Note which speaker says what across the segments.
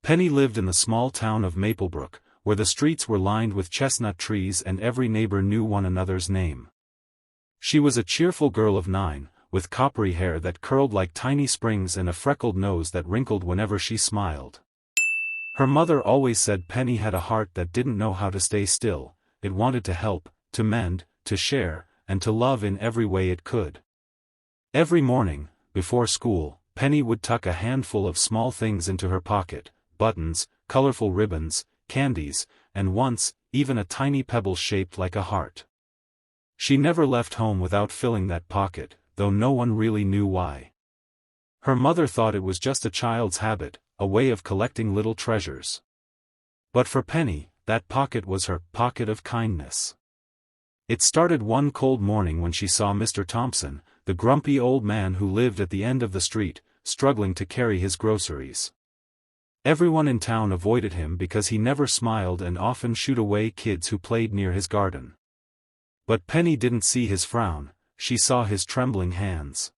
Speaker 1: Penny lived in the small town of Maplebrook, where the streets were lined with chestnut trees and every neighbor knew one another's name. She was a cheerful girl of 9, with coppery hair that curled like tiny springs and a freckled nose that wrinkled whenever she smiled. Her mother always said Penny had a heart that didn't know how to stay still. It wanted to help, to mend, to share, and to love in every way it could. Every morning, before school, Penny would tuck a handful of small things into her pocket: buttons, colorful ribbons, candies, and once, even a tiny pebble shaped like a heart. She never left home without filling that pocket, though no one really knew why. Her mother thought it was just a child's habit, a way of collecting little treasures. But for Penny, that pocket was her pocket of kindness. It started one cold morning when she saw Mr. Thompson, the grumpy old man who lived at the end of the street, struggling to carry his groceries. Everyone in town avoided him because he never smiled and often shooed away kids who played near his garden. But Penny didn't see his frown, she saw his trembling hands.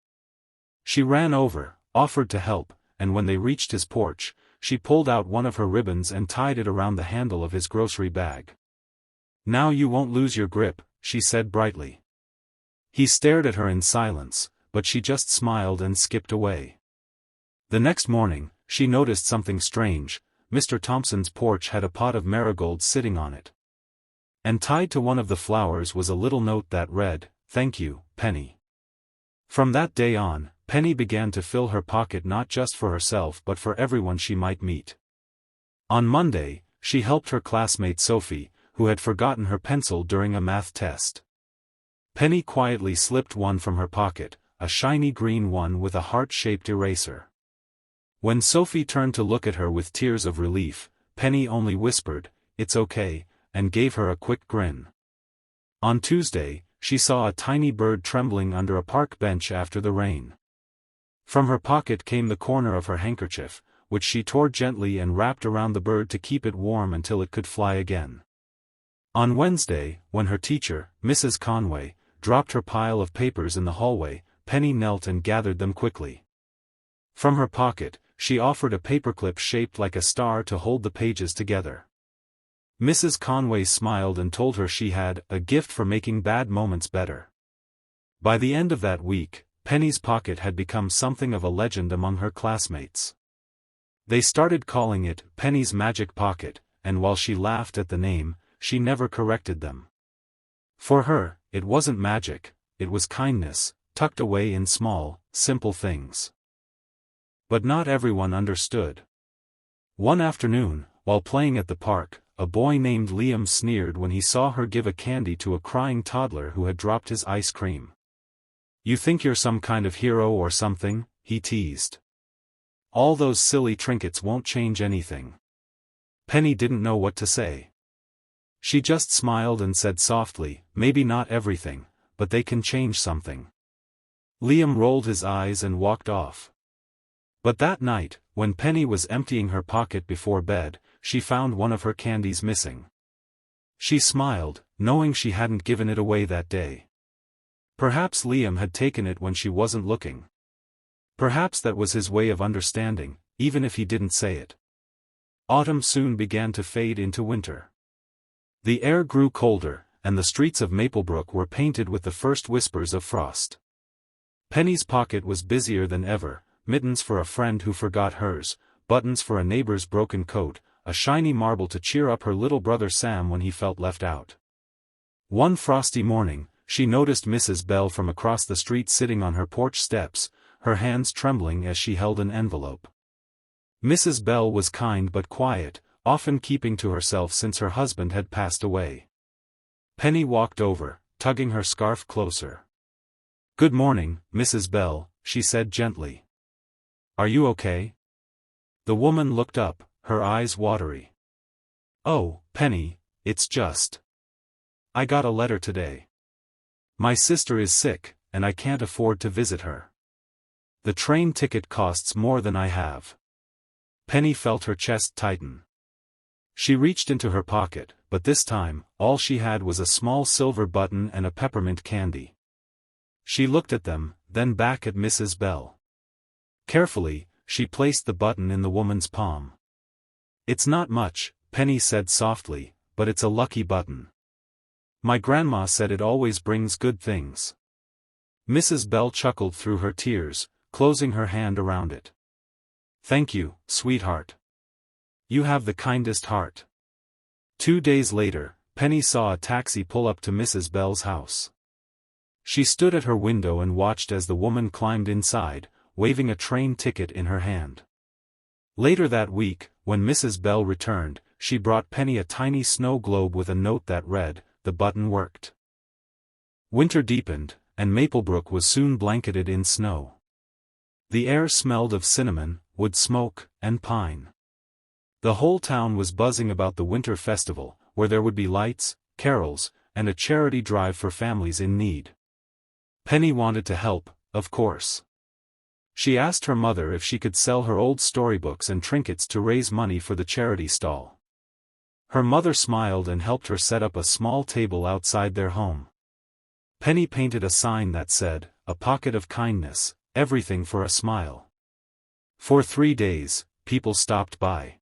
Speaker 1: She ran over, offered to help, and when they reached his porch, she pulled out one of her ribbons and tied it around the handle of his grocery bag. "Now you won't lose your grip," she said brightly. He stared at her in silence, but she just smiled and skipped away. The next morning, she noticed something strange. Mr. Thompson's porch had a pot of marigolds sitting on it. And tied to one of the flowers was a little note that read, "Thank you, Penny." From that day on, Penny began to fill her pocket not just for herself but for everyone she might meet. On Monday, she helped her classmate Sophie, who had forgotten her pencil during a math test. Penny quietly slipped one from her pocket, a shiny green one with a heart-shaped eraser. When Sophie turned to look at her with tears of relief, Penny only whispered, "It's okay," and gave her a quick grin. On Tuesday, she saw a tiny bird trembling under a park bench after the rain. From her pocket came the corner of her handkerchief, which she tore gently and wrapped around the bird to keep it warm until it could fly again. On Wednesday, when her teacher, Mrs. Conway, dropped her pile of papers in the hallway, Penny knelt and gathered them quickly. From her pocket, she offered a paperclip shaped like a star to hold the pages together. Mrs. Conway smiled and told her she had a gift for making bad moments better. By the end of that week, Penny's pocket had become something of a legend among her classmates. They started calling it Penny's Magic Pocket, and while she laughed at the name, she never corrected them. For her, it wasn't magic, it was kindness, tucked away in small, simple things. But not everyone understood. One afternoon, while playing at the park, a boy named Liam sneered when he saw her give a candy to a crying toddler who had dropped his ice cream. "You think you're some kind of hero or something?" he teased. "All those silly trinkets won't change anything." Penny didn't know what to say. She just smiled and said softly, "Maybe not everything, but they can change something." Liam rolled his eyes and walked off. But that night, when Penny was emptying her pocket before bed, she found one of her candies missing. She smiled, knowing she hadn't given it away that day. Perhaps Liam had taken it when she wasn't looking. Perhaps that was his way of understanding, even if he didn't say it. Autumn soon began to fade into winter. The air grew colder, and the streets of Maplebrook were painted with the first whispers of frost. Penny's pocket was busier than ever, mittens for a friend who forgot hers, buttons for a neighbor's broken coat, a shiny marble to cheer up her little brother Sam when he felt left out. One frosty morning, she noticed Mrs. Bell from across the street sitting on her porch steps, her hands trembling as she held an envelope. Mrs. Bell was kind but quiet, often keeping to herself since her husband had passed away. Penny walked over, tugging her scarf closer. "Good morning, Mrs. Bell," she said gently. "Are you okay?" The woman looked up, her eyes watery. "Oh, Penny, it's just. I got a letter today. My sister is sick, and I can't afford to visit her. The train ticket costs more than I have." Penny felt her chest tighten. She reached into her pocket, but this time, all she had was a small silver button and a peppermint candy. She looked at them, then back at Mrs. Bell. Carefully, she placed the button in the woman's palm. "It's not much," Penny said softly, "but it's a lucky button. My grandma said it always brings good things." Mrs. Bell chuckled through her tears, closing her hand around it. "Thank you, sweetheart. You have the kindest heart." 2 days later, Penny saw a taxi pull up to Mrs. Bell's house. She stood at her window and watched as the woman climbed inside, waving a train ticket in her hand. Later that week, when Mrs. Bell returned, she brought Penny a tiny snow globe with a note that read, "The button worked." Winter deepened, and Maplebrook was soon blanketed in snow. The air smelled of cinnamon, wood smoke, and pine. The whole town was buzzing about the winter festival, where there would be lights, carols, and a charity drive for families in need. Penny wanted to help, of course. She asked her mother if she could sell her old storybooks and trinkets to raise money for the charity stall. Her mother smiled and helped her set up a small table outside their home. Penny painted a sign that said, "A pocket of kindness, everything for a smile." For 3 days, people stopped by.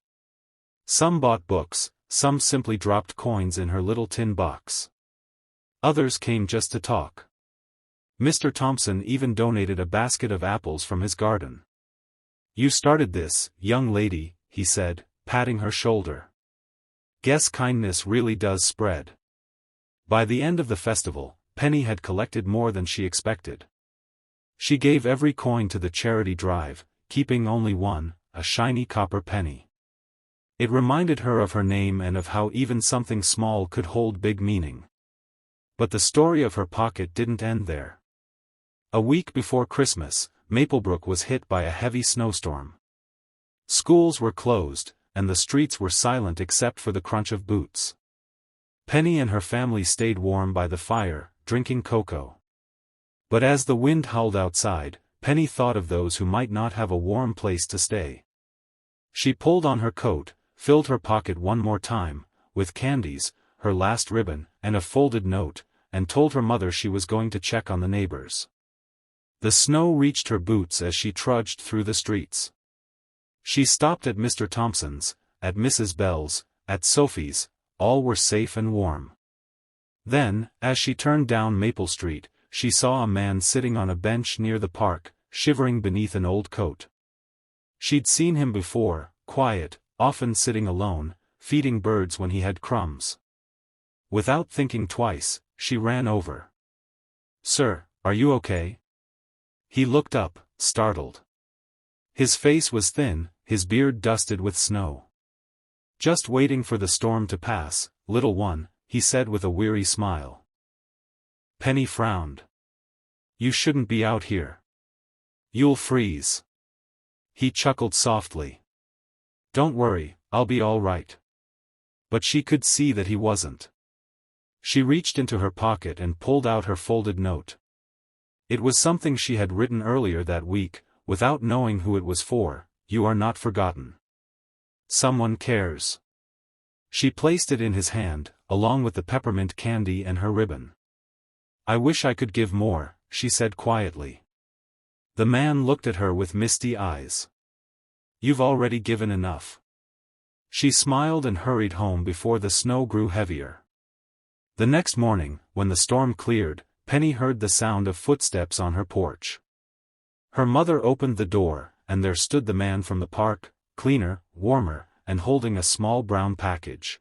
Speaker 1: Some bought books, some simply dropped coins in her little tin box. Others came just to talk. Mr. Thompson even donated a basket of apples from his garden. "You started this, young lady," he said, patting her shoulder. "Guess kindness really does spread." By the end of the festival, Penny had collected more than she expected. She gave every coin to the charity drive, keeping only one, a shiny copper penny. It reminded her of her name and of how even something small could hold big meaning. But the story of her pocket didn't end there. A week before Christmas, Maplebrook was hit by a heavy snowstorm. Schools were closed, and the streets were silent except for the crunch of boots. Penny and her family stayed warm by the fire, drinking cocoa. But as the wind howled outside, Penny thought of those who might not have a warm place to stay. She pulled on her coat, filled her pocket one more time, with candies, her last ribbon, and a folded note, and told her mother she was going to check on the neighbors. The snow reached her boots as she trudged through the streets. She stopped at Mr. Thompson's, at Mrs. Bell's, at Sophie's, all were safe and warm. Then, as she turned down Maple Street, she saw a man sitting on a bench near the park, shivering beneath an old coat. She'd seen him before, quiet, often sitting alone, feeding birds when he had crumbs. Without thinking twice, she ran over. "Sir, are you okay?" He looked up, startled. His face was thin, his beard dusted with snow. "Just waiting for the storm to pass, little one," he said with a weary smile. Penny frowned. "You shouldn't be out here. You'll freeze." He chuckled softly. "Don't worry, I'll be all right." But she could see that he wasn't. She reached into her pocket and pulled out her folded note. It was something she had written earlier that week, without knowing who it was for. "You are not forgotten. Someone cares." She placed it in his hand, along with the peppermint candy and her ribbon. "I wish I could give more," she said quietly. The man looked at her with misty eyes. "You've already given enough." She smiled and hurried home before the snow grew heavier. The next morning, when the storm cleared, Penny heard the sound of footsteps on her porch. Her mother opened the door, and there stood the man from the park, cleaner, warmer, and holding a small brown package.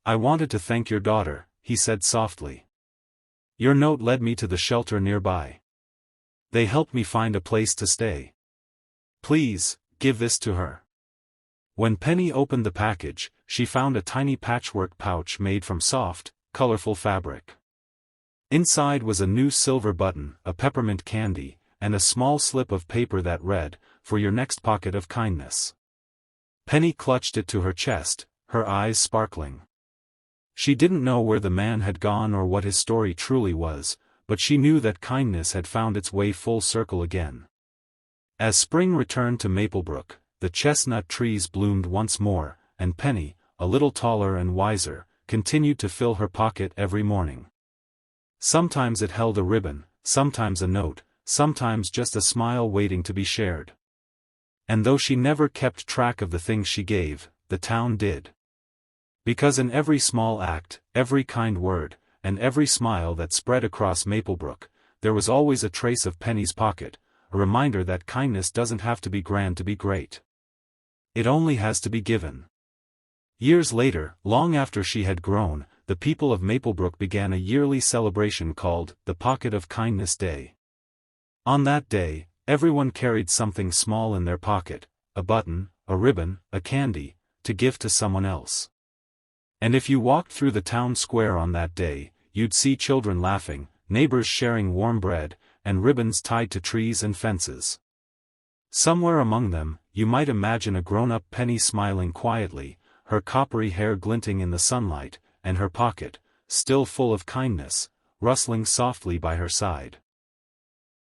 Speaker 1: "I wanted to thank your daughter," he said softly. "Your note led me to the shelter nearby. They helped me find a place to stay. Please, give this to her." When Penny opened the package, she found a tiny patchwork pouch made from soft, colorful fabric. Inside was a new silver button, a peppermint candy, and a small slip of paper that read, "For your next pocket of kindness." Penny clutched it to her chest, her eyes sparkling. She didn't know where the man had gone or what his story truly was, but she knew that kindness had found its way full circle again. As spring returned to Maplebrook, the chestnut trees bloomed once more, and Penny, a little taller and wiser, continued to fill her pocket every morning. Sometimes it held a ribbon, sometimes a note, sometimes just a smile waiting to be shared. And though she never kept track of the things she gave, the town did. Because in every small act, every kind word, and every smile that spread across Maplebrook, there was always a trace of Penny's pocket, a reminder that kindness doesn't have to be grand to be great. It only has to be given. Years later, long after she had grown, the people of Maplebrook began a yearly celebration called the Pocket of Kindness Day. On that day, everyone carried something small in their pocket, a button, a ribbon, a candy, to give to someone else. And if you walked through the town square on that day, you'd see children laughing, neighbors sharing warm bread, and ribbons tied to trees and fences. Somewhere among them, you might imagine a grown-up Penny smiling quietly, her coppery hair glinting in the sunlight, and her pocket, still full of kindness, rustling softly by her side.